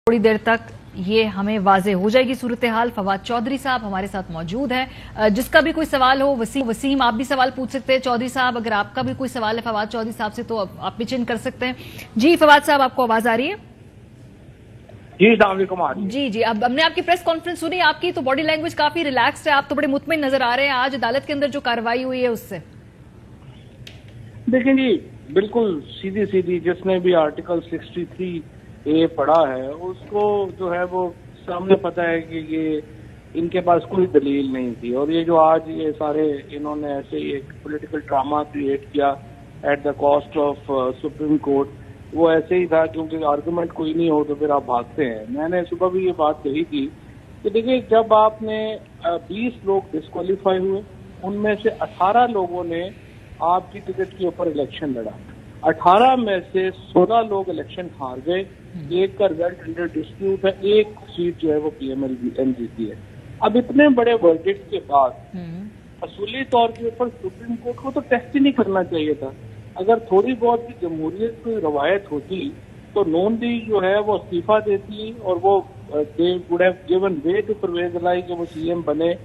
थोड़ी देर तक ये हमें वाजे हो जाएगी सूरत हाल। फवाद चौधरी साहब हमारे साथ मौजूद हैं। जिसका भी कोई सवाल हो, वसीम आप भी सवाल पूछ सकते हैं। चौधरी साहब अगर आपका भी कोई सवाल है फवाद चौधरी साहब से तो आप पिच इन कर सकते हैं। जी फवाद साहब, आपको आवाज आ रही है? जी अस्सलाम वालेकुम। जी अब हमने आपकी प्रेस कॉन्फ्रेंस सुनी, आपकी तो बॉडी लैंग्वेज काफी रिलैक्स्ड है, आप तो बड़े मुतमिन नजर आ रहे हैं आज अदालत के अंदर जो कार्रवाई हुई है उससे। देखिए जी, बिल्कुल सीधी सीधी जिसने भी आर्टिकल 63A पढ़ा है उसको जो है वो सामने पता है कि ये इनके पास कोई दलील नहीं थी। और ये जो आज ये सारे इन्होंने ऐसे एक पॉलिटिकल ड्रामा क्रिएट किया at the cost of supreme court, वो ऐसे ही था क्योंकि आर्गुमेंट कोई नहीं हो तो फिर आप भागते हैं। मैंने सुबह भी ये बात कही थी कि देखिए, जब आपने 20 लोग डिस्क्वालीफाई हुए, उनमें से 18 लोगों ने आपकी टिकट के ऊपर इलेक्शन लड़ा, 18 में से 16 लोग इलेक्शन हार गए, एक का रिजल्ट अंडर डिस्प्यूट है, एक सीट जो है वो PMLN जीती है। अब इतने बड़े वर्डिक्ट के बाद असूली तौर के ऊपर सुप्रीम कोर्ट को तो टेस्ट ही नहीं करना चाहिए था। अगर थोड़ी बहुत भी जमहूरियत की रवायत होती तो नून लीग जो है वो इस्तीफा देती और वो they would have given way to Pervaiz Elahi कि वो CM बने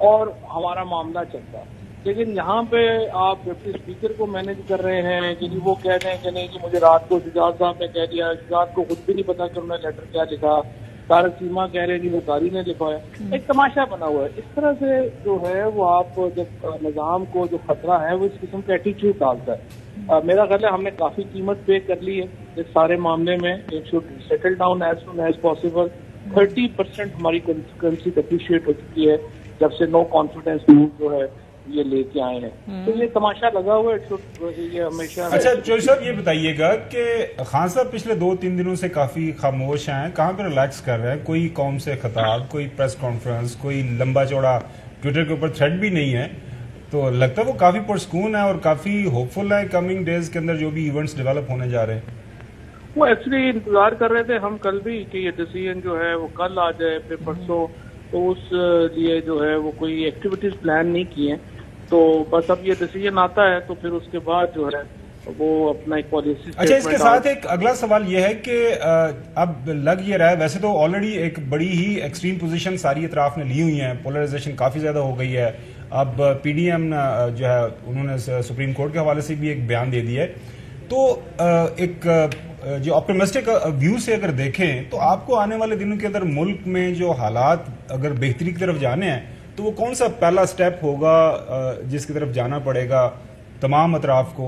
और हमारा मामला चलता। लेकिन यहाँ पे आप डिप्टी स्पीकर को मैनेज कर रहे हैं कि वो कह रहे हैं कि नहीं कि मुझे रात को शुजात साहब ने कह दिया, शुजात को खुद भी नहीं पता कि उन्होंने लेटर क्या लिखा, तारक चीमा कह रहे हैं कि वो कारी ने लिखवाया। एक तमाशा बना हुआ है। इस तरह से जो है वो आप जब निजाम को जो खतरा है वो इस किस्म का एटीट्यूड डालता है। मेरा ख्याल है हमने काफी कीमत पे कर ली है इस सारे मामले में। It should settle down as soon as possible. 30% हमारी करेंसी अप्रिशिएट हो चुकी है जब से नो कॉन्फिडेंस जो है ये लेके आए हैं। तो ये तमाशा लगा हुआ है, ये हमेशा। अच्छा चौधरी साहब, ये बताइएगा कि खान साहब पिछले 2-3 दिनों से काफी खामोश हैं, कहाँ पे रिलैक्स कर रहे हैं? कोई कौम से खिताब, कोई प्रेस कॉन्फ्रेंस, कोई लंबा चौड़ा ट्विटर के ऊपर थ्रेड भी नहीं है, तो लगता है वो काफी पुरस्कून है और काफी होपफुल है कमिंग डेज के अंदर जो भी इवेंट्स डेवलप होने जा रहे हैं। वो एक्चुअली इंतजार कर रहे थे हम कल भी कि ये डिसीजन जो है वो कल आ जाए फिर परसों, तो उस लिए जो है वो कोई एक्टिविटीज प्लान नहीं किए। तो बस अब ये डिसीजन आता है तो फिर उसके बाद जो है वो अपना एक पॉलिसी। अच्छा, इसके साथ एक अगला सवाल ये है कि अब लग ये रहा है, वैसे तो ऑलरेडी एक बड़ी ही एक्सट्रीम पोजीशन सारी अतराफ ने ली हुई है, पोलराइजेशन काफी ज्यादा हो गई है। अब PDM जो है उन्होंने सुप्रीम कोर्ट के हवाले से भी एक बयान दे दिया है। तो एक जो ऑप्टिमिस्टिक व्यू से अगर देखें तो आपको आने वाले दिनों के अंदर मुल्क में जो हालात अगर बेहतरी की तरफ जाने हैं तो वो कौन सा पहला स्टेप होगा जिसकी तरफ जाना पड़ेगा तमाम अतराफ को?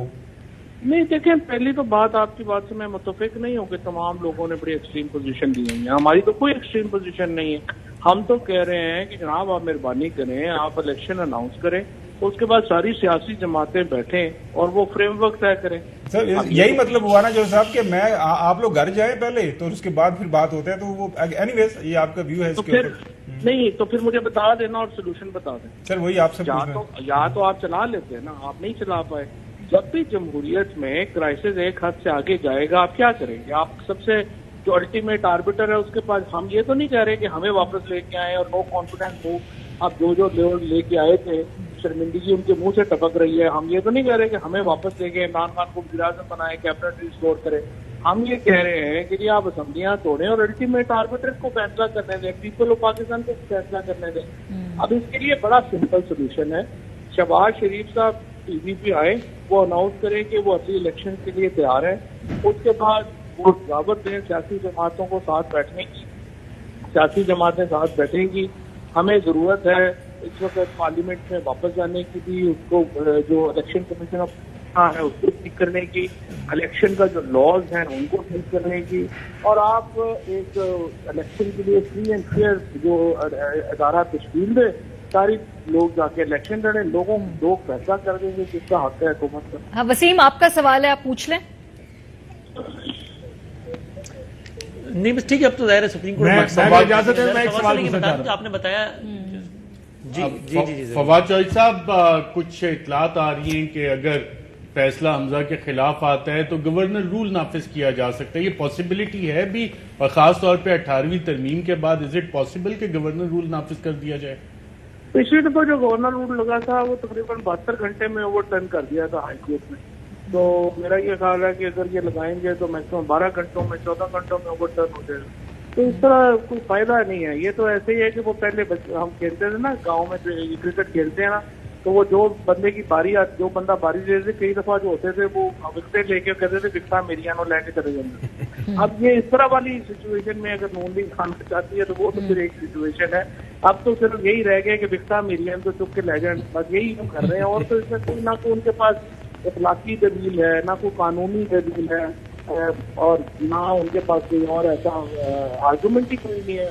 नहीं देखें, पहली तो बात आपकी बात से मैं मुतफिक नहीं हूँ कि तमाम लोगों ने बड़ी एक्सट्रीम पोजीशन ली हुई है। हमारी तो कोई एक्सट्रीम पोजीशन नहीं है। हम तो कह रहे हैं कि जनाब आप मेहरबानी करें, आप इलेक्शन अनाउंस करें, उसके बाद सारी सियासी जमातें बैठें और वो फ्रेमवर्क तय करें। सर यही मतलब हुआ ना जो साहब कि मैं आप लोग घर जाएं पहले तो उसके बाद फिर बात होता है। तो वो एनीवेज ये आपका व्यू है इसके ऊपर। नहीं तो फिर मुझे बता देना और सोल्यूशन बता दें। सर वही आपसे या तो आप चला लेते हैं ना, आप नहीं चला पाए। जब भी जमहूरियत में क्राइसिस एक हद से आगे जाएगा आप क्या करेंगे? आप सबसे जो अल्टीमेट आर्बिटर है उसके पास, हम ये तो नहीं कह रहे कि हमें वापस लेके आए और नो कॉन्फिडेंस मूव। आप जो लोग लेके आए थे शर्मिंदगी उनके मुंह से टपक रही है। हम ये तो नहीं कह रहे कि हमें वापस लेके इमरान खान को वज़ीर-ए-आज़म बनाए, कैबिनेट रिस्टोर करें। हम ये कह रहे हैं कि आप असेंबलियां तोड़ें और अल्टीमेट आर्बिटर को फैसला करने दें, पीपल ऑफ पाकिस्तान को फैसला करने दें। अब इसके लिए बड़ा सिंपल सोल्यूशन है। शहबाज शरीफ साहब TV पे आए, वो अनाउंस करें कि वो अगली इलेक्शन के लिए तैयार है। उसके बाद वो दावत दें सियासी जमातों को साथ बैठने की, सियासी जमातें साथ बैठेंगी। हमें जरूरत है इस वक्त पार्लियामेंट में वापस जाने की भी, उसको जो इलेक्शन कमीशन ऑफ है उसको ठीक करने की, इलेक्शन का जो लॉज हैं उनको ठीक करने की, और आप एक इलेक्शन के लिए फ्री एंड फेयर जो अदारा तश्कील दे, सारी लोग जाके इलेक्शन लड़े, लोग फैसला कर देंगे किसका हक है हुकूमत का। हाँ वसीम, आपका सवाल है, आप पूछ लें। नहीं बस ठीक है, अब तो जाहिर है सुप्रीम कोर्ट मैं एक सवाल पूछना आपने बताया। जी फवाद चौधरी साहब, कुछ इतलात आ रही हैं कि अगर फैसला हमजा के खिलाफ आता है तो गवर्नर रूल नाफिज किया जा सकता है। ये पॉसिबिलिटी है भी, और खास तौर पे 18वीं तरमीम के बाद इज इट पॉसिबल कि गवर्नर रूल नाफिज कर दिया जाए? पिछली दफा जो गवर्नर रूल लगा था वो तकरीबन 72 घंटे में ओवरटर्न कर दिया था हाईकोर्ट में। तो मेरा ये ख्याल है कि अगर ये लगाएंगे तो मैक्सिमम 12 घंटों में, 14 घंटों में ओवरटर्न हो जाएगा। तो इस तरह कोई फायदा नहीं है। ये तो ऐसे ही है कि वो पहले हम खेलते थे ना गांव में, क्रिकेट खेलते हैं ना, तो वो जो बंदे की बारी जो बंदा बारी दे थे, कई दफा जो होते थे वो विकेट लेके कहते थे विकटा मेरिया नो लेके चले जाते। अब ये इस तरह वाली सिचुएशन में अगर नून लीग खाना चाहती है तो वो तो फिर एक सिचुएशन है। अब तो सिर्फ यही रह गया कि विकटा मेरिया तो चुप के ले जाए, बस यही हम कर रहे हैं। और तो इसमें कोई ना कोई उनके पास इखलाकी दलील है, ना कोई कानूनी दलील है, और ना उनके पास कोई और ऐसा आर्गूमेंट ही कोई नहीं है।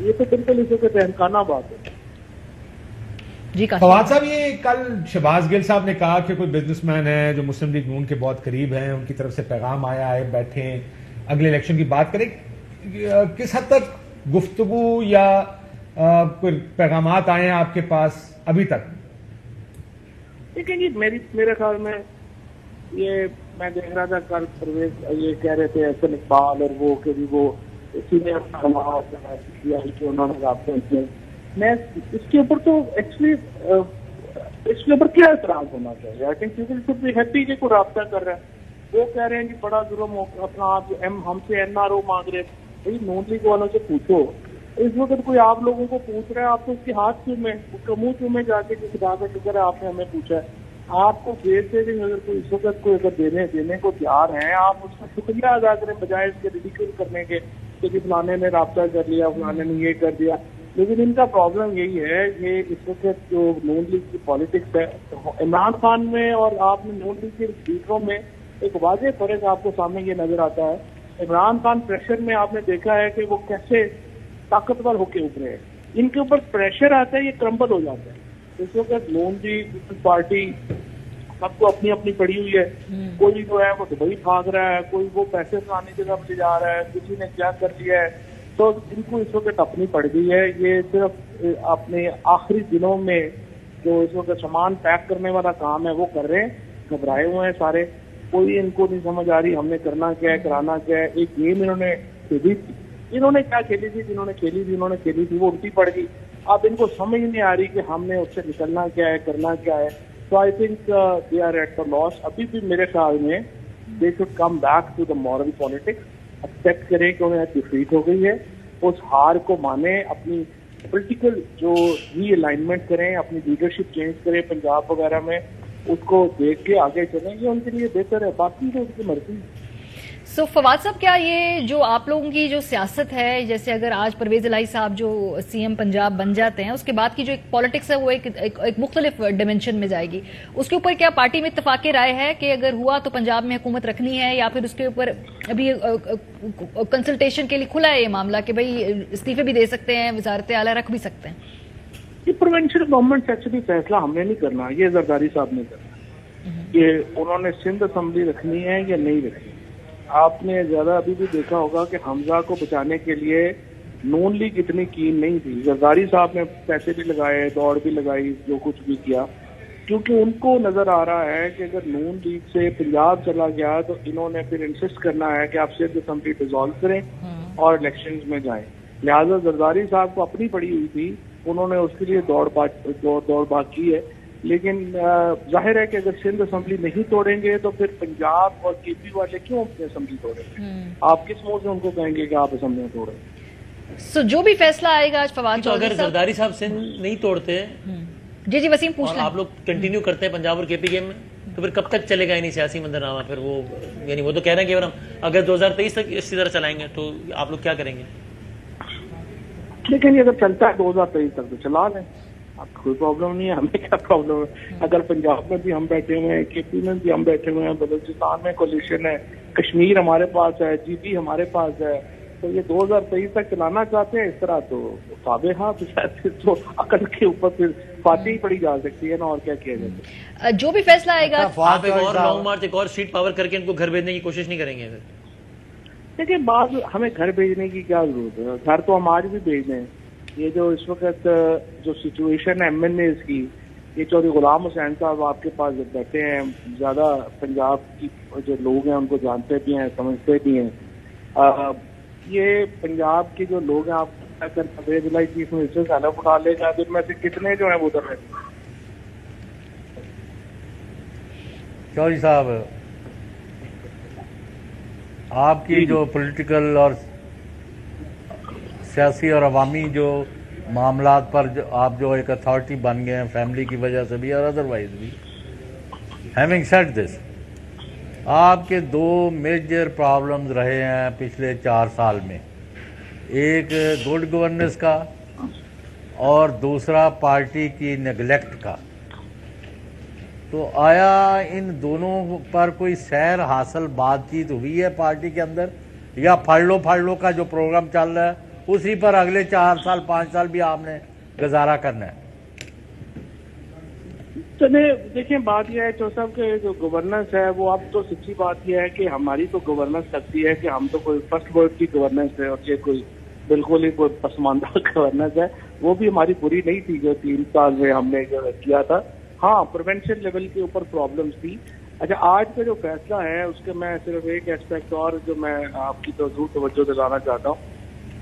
ये तो बिल्कुल इसे बहकाना बात है। जी फवाद साहब, ये कल शहबाज गिल साहब ने कहा कि कोई बिजनेसमैन है जो मुस्लिम लीग नून के बहुत करीब हैं, उनकी तरफ से पैगाम आया है, बैठे अगले इलेक्शन की बात करें। किस हद तक गुफ्तगू या कोई पैगामात आए हैं आपके पास अभी तक? देखिए जी, मेरे ख्याल में ये मैं देख रहा था कल परवेज ये कह रहे थे एहसन इकबाल और वो कि वो सीनियर उन्होंने राब्ते मैं इसके ऊपर तो एक्चुअली इसके ऊपर क्या एतराज होना चाहिए? I think people should be happy कि कोई राब्ता कर रहा है। वो कह रहे हैं कि बड़ा जुर्म अपना आप हमसे एनआरओ मांग रहे हैं। भाई नून लीग वालों से पूछो, इस वक्त कोई आप लोगों को पूछ रहा है, आप तो उसके हाथ क्यों में, उसका मुंह क्यों में जाके कि खुदा का शुक्र है आपने हमें पूछा है। आपको देर से भी अगर कोई इस वक्त को अगर देने को तैयार है, आप उसका शुक्रिया अदा करें बजाय इसके रिडिक्यूल करने के कि फलाने ने राब्ता कर लिया, फलाने ने ये कर दिया। लेकिन इनका प्रॉब्लम यही है, ये इस वक्त जो नून लीग की पॉलिटिक्स है, इमरान खान में और आपने नून लीग के लीडरों में एक वाज़ेह फर्क आपको सामने ये नजर आता है। इमरान खान प्रेशर में आपने देखा है कि वो कैसे ताकतवर होके उभरे हैं। इनके ऊपर प्रेशर आता है, ये क्रम्बल हो जाता है। इस वक्त नून लीग पार्टी सबको अपनी अपनी पड़ी हुई है। कोई जो है वो दुबई भाग रहा है, कोई वो पैसे फलानी जगह पर जा रहा है, किसी ने क्या कर दिया है। तो इनको इस वक्त अपनी पड़ गई है। ये सिर्फ अपने आखिरी दिनों में जो इस वक्त सामान पैक करने वाला काम है वो कर रहे हैं, घबराए हुए हैं सारे। कोई इनको नहीं समझ आ रही हमने करना क्या है, कराना क्या है। एक गेम इन्होंने खेली थी, इन्होंने क्या खेली थी, जिन्होंने खेली थी वो उल्टी पड़ गई। अब इनको समझ नहीं आ रही कि हमने उससे निकलना क्या है, करना क्या है। तो I think they are at the loss. अभी भी मेरे ख्याल में they should come back to the moral politics, accept करें कि उन्हें डिफीट हो गई है, उस हार को माने, अपनी पॉलिटिकल जो रीअलाइनमेंट करें, अपनी लीडरशिप चेंज करें पंजाब वगैरह में, उसको देख के आगे चलें, ये उनके लिए बेहतर है। बाकी तो उनकी मर्जी है। सो फवाद साहब, क्या ये जो आप लोगों की जो सियासत है, जैसे अगर आज परवेज इलाही साहब जो सीएम पंजाब बन जाते हैं, उसके बाद की जो एक पॉलिटिक्स है वो एक मुख्तलिफ डिमेंशन में जाएगी, उसके ऊपर क्या पार्टी में इत्तेफाक़ राय है कि अगर हुआ तो पंजाब में हुकूमत रखनी है, या फिर उसके ऊपर अभी कंसल्टेशन के लिए खुला है ये मामला कि भाई इस्तीफे भी दे सकते हैं, वजारत आला रख भी सकते हैं? ये प्रोविंशियल गवर्नमेंट से एक्चुअली फैसला हमने नहीं करना, ये जरदारी साहब ने करना कि उन्होंने सिंध असेंबली रखनी है या नहीं रखनी। आपने ज्यादा अभी भी देखा होगा कि हमजा को बचाने के लिए नून लीग इतनी कीन नहीं थी। जरदारी साहब ने पैसे भी लगाए, दौड़ भी लगाई, जो कुछ भी किया, क्योंकि उनको नजर आ रहा है कि अगर नून लीग से पंजाब चला गया तो इन्होंने फिर इंसिस्ट करना है कि आप सिर्फ असेंबली डिसॉल्व करें और इलेक्शन में जाएं। लिहाजा जरदारी साहब को अपनी पड़ी हुई थी, उन्होंने उसके लिए दौड़ भाग की है। लेकिन जाहिर है कि अगर सिंध असेंबली नहीं तोड़ेंगे तो फिर पंजाब और केपी वाले क्यों अपनी असेंबली तोड़ेंगे? आप किस मुंह से उनको कहेंगे कि आप असेंबली तोड़ेंगे? सो जो भी फैसला आएगा आज फवाद तो अगर जरदारी साहब सिंध नहीं तोड़ते, जी वसीम पूछ आप लोग कंटिन्यू करते हैं पंजाब और केपी गेम में, तो फिर कब तक चलेगा इन्हीं सियासी मंजरनामा? फिर वो यानी वो तो कह रहे हैं कि हम अगर 2023 तक इसी तरह चलाएंगे तो आप लोग क्या करेंगे? लेकिन अगर चलता है 2023 तक तो चला लें, आपको कोई प्रॉब्लम नहीं है, हमें क्या प्रॉब्लम है? अगर पंजाब में भी हम बैठे हुए हैं, केपी में भी हम बैठे हुए हैं, बलूचिस्तान में कोलिशन है, कश्मीर हमारे पास है, जीबी हमारे पास है, तो ये 2023 तक चलाना चाहते हैं इस तरह तो साबे हाँ तो अकल के ऊपर फिर फाती पड़ी जा सकती है ना, और क्या किया जाए। जो भी फैसला आएगा आप एक और लॉन्ग मार्च, एक और स्ट्रीट पावर करके इनको घर भेजने की कोशिश नहीं करेंगे? देखिए, बाद हमें घर भेजने की क्या जरूरत है, घर तो हम आज भी भेज दें। ये जो इस वक्त जो सिचुएशन है एमएनए की, ये चौधरी गुलाम हुसैन साहब आपके पास बैठे हैं, ज्यादा पंजाब की जो लोग हैं उनको जानते भी हैं, समझते भी हैं। ये पंजाब के जो लोग हैं, आप अगर परवेज इलाही चीफ मिनिस्टर से हलफ उठा लेगा तो इनमें से कितने जो है वो उधर रहते हैं? चौधरी साहब, आपकी जो पॉलिटिकल और सियासी और अवामी जो मामलात पर जो एक अथॉरिटी बन गए हैं फैमिली की वजह से भी और अदरवाइज भी। हैविंग सेड दिस, आपके दो मेजर प्रॉब्लम्स रहे हैं पिछले 4 साल में, एक गुड गवर्नेंस का और दूसरा पार्टी की नेगलेक्ट का। तो आया इन दोनों पर कोई सैर हासिल बातचीत हुई है पार्टी के अंदर, या फाड़ लो का जो प्रोग्राम चल रहा है उसी पर अगले 4 साल 5 साल भी आपने गुजारा करना है? तो देखिए, बात यह है चौधरी साहब के जो गवर्नेंस है वो, अब तो सच्ची बात यह है कि हमारी तो गवर्नेंस लगती है कि हम तो कोई फर्स्ट वर्ल्ड की गवर्नेंस है और ये कोई बिल्कुल ही कोई पसमानदा गवर्नेंस है। वो भी हमारी बुरी नहीं थी जो 3 साल में हमने जो किया था। हाँ, प्रिवेंशन लेवल के ऊपर प्रॉब्लम्स थी। अच्छा, आज का जो फैसला है उसके मैं सिर्फ एक एस्पेक्ट और जो मैं आपकी तो जरूर तवज्जो दिलाना चाहता हूँ,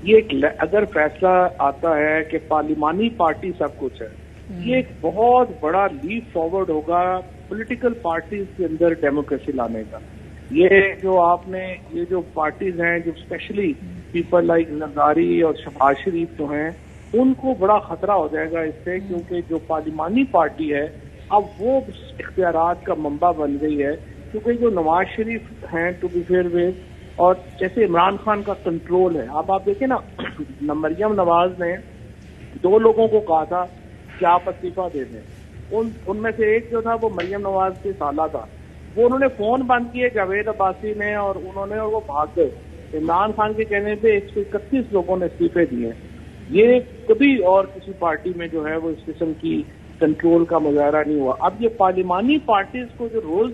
ये अगर फैसला आता है कि पार्लिमानी पार्टी सब कुछ है, ये एक बहुत बड़ा लीप फॉरवर्ड होगा पॉलिटिकल पार्टीज के अंदर डेमोक्रेसी लाने का। ये जो आपने ये जो पार्टीज हैं जो स्पेशली पीपल लाइक जरदारी और शहबाज शरीफ जो हैं, उनको बड़ा खतरा हो जाएगा इससे, क्योंकि जो पार्लिमानी पार्टी है अब वो इख्तियारात का मंबा बन गई है। क्योंकि जो नवाज शरीफ हैं टू बी फेयर विद, और जैसे इमरान खान का कंट्रोल है। अब आप देखें ना, मरियम नवाज ने 2 लोगों को कहा था कि आप इस्तीफा दे दें। उनमें से एक जो था वो मरियम नवाज के साला था, वो उन्होंने फोन बंद किए जावेद अब्बासी ने और वो भाग गए। इमरान खान के कहने पे 131 लोगों ने इस्तीफे दिए। ये कभी और किसी पार्टी में जो है वो इस किस्म की कंट्रोल का मुजाहरा नहीं हुआ। अब ये पार्लिमानी पार्टीज को जो रोल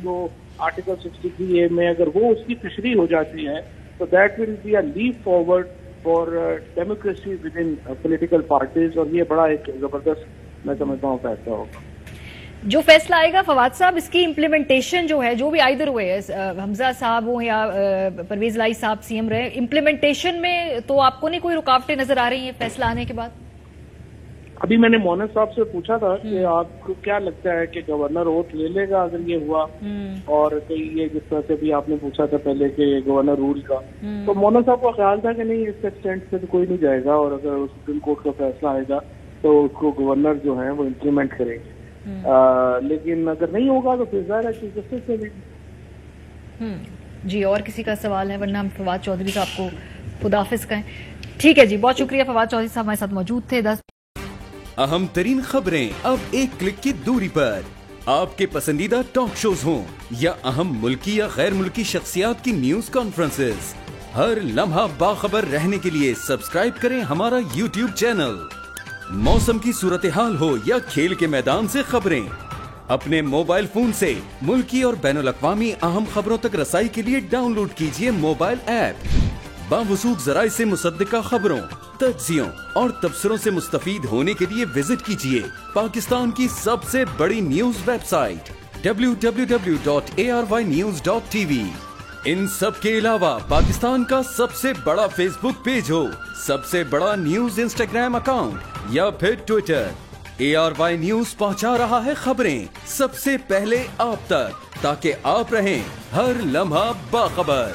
जो आर्टिकल 63A में अगर वो उसकी तशरीह हो जाती है तो that will be a leap forward for democracy within political parties, और ये बड़ा एक जबरदस्त मैं समझता हूँ फैसला होगा। जो फैसला आएगा फवाद साहब, इसकी इम्प्लीमेंटेशन जो है, जो भी आइदर हुए, हमजा साहब हो या परवेज लाई साहब सीएम रहे, इम्प्लीमेंटेशन में तो आपको नहीं कोई रुकावटें नजर आ रही हैं फैसला आने के बाद? अभी मैंने मोहन साहब से पूछा था कि आपको क्या लगता है कि गवर्नर ओथ ले लेगा अगर ये हुआ, और कई ये जिस तरह से भी आपने पूछा था पहले कि गवर्नर रूल का, तो मोहन साहब का ख्याल था कि नहीं, इस एक्सटेंट से तो कोई नहीं जाएगा, और अगर सुप्रीम कोर्ट का फैसला आएगा तो उसको गवर्नर जो है वो इम्प्लीमेंट करेंगे। लेकिन अगर नहीं होगा तो फिर जाहिर है चीफ जस्टिस चलेगी। जी, और किसी का सवाल है? वरना हम फवाद चौधरी साहब को खुदाफिज कहें। ठीक है जी, बहुत शुक्रिया। फवाद चौधरी साहब हमारे साथ मौजूद थे। 10 अहम तरीन खबरें अब एक क्लिक की दूरी पर। आपके पसंदीदा टॉक शोज हों या अहम मुल्की या गैर मुल्की शख्सियात की न्यूज कॉन्फ्रेंसेस, हर लम्हा बाखबर रहने के लिए सब्सक्राइब करें हमारा YouTube चैनल। मौसम की सूरत हाल हो या खेल के मैदान से खबरें, अपने मोबाइल फोन से मुल्की और बैनुल अक़वामी अहम खबरों तक रसाई के लिए डाउनलोड कीजिए मोबाइल ऐप। बावसूख ज़राए से मुसद्दिका खबरों, तज्ज़ियों और तबसरों से मुस्तफीद होने के लिए विजिट कीजिए पाकिस्तान की सबसे बड़ी न्यूज वेबसाइट www.arYnews.tv। इन सब के अलावा पाकिस्तान का सबसे बड़ा फेसबुक पेज हो, सबसे बड़ा न्यूज इंस्टाग्राम अकाउंट या फिर ट्विटर, ARY न्यूज पहुंचा रहा है खबरें सबसे पहले आप तक, ताकि आप रहें हर लम्हा बाखबर।